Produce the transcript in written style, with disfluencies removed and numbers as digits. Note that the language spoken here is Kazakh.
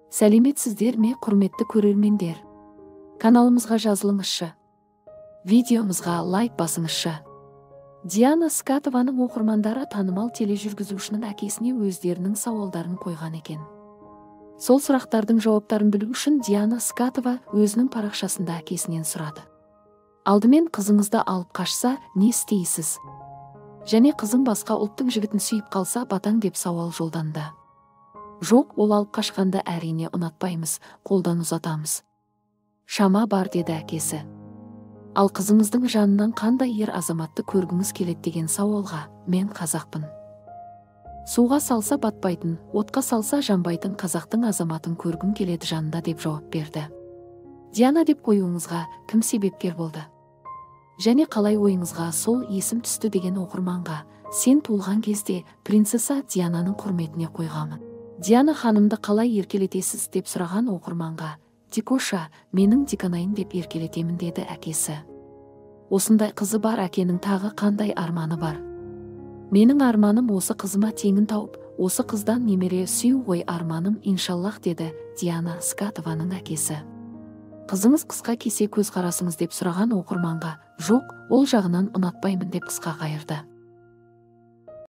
Сәлеметсіздер ме, құрметті көрермендер? Каналымызға жазылыңызшы. Видеомызға лайк басыңызшы. Диана Скатованың оқырмандары танымал тележүргізушінің әкесіне өздерінің сауалдарын қойған екен. Сол сұрақтардың жауаптарын білу үшін Диана Скатова өзінің парақшасында әкесінен сұрады. Алдымен қызыңызды алып қашса, не істейсіз? Және қызың басқа ұлттың жігітін сүйіп қалса батаң деп сауал жолданды. Жоқ, ол алып қашқанды әрине ұнатпаймыз, қолдан ұзатамыз. Шама бар, деді әкесі. Ал қызыңыздың жанынан қандай ер азаматты көргіңіз келеді деген сауалға, мен қазақпын. Суға салса батпайтын, отқа салса жанбайтын қазақтың азаматын көргім келеді жанында деп жауап берді. Диана деп қоюыңызға кім себепкер болды? Және қалай ойыңызға сол есім түсті деген оқырманға, сен туылған кезде принцесса Диананың құрметіне қойғамын. Диана ханымды қалай еркелетесіз деп сұраған оқырманға, Дикоша, менің Диканайын деп еркелетемін, деді әкесі. Осындай қызы бар әкенің тағы қандай арманы бар? Менің арманым осы қызыма теңін тауып, осы қыздан немере сүю ғой арманым, иншаллах, деді Диана Скатованың әкесі. Қызыңыз қысқа кесе көз қарасыңыз деп сұраған оқырманға, жоқ, ол жағынан ұнатпаймын деп қысқа қайырды.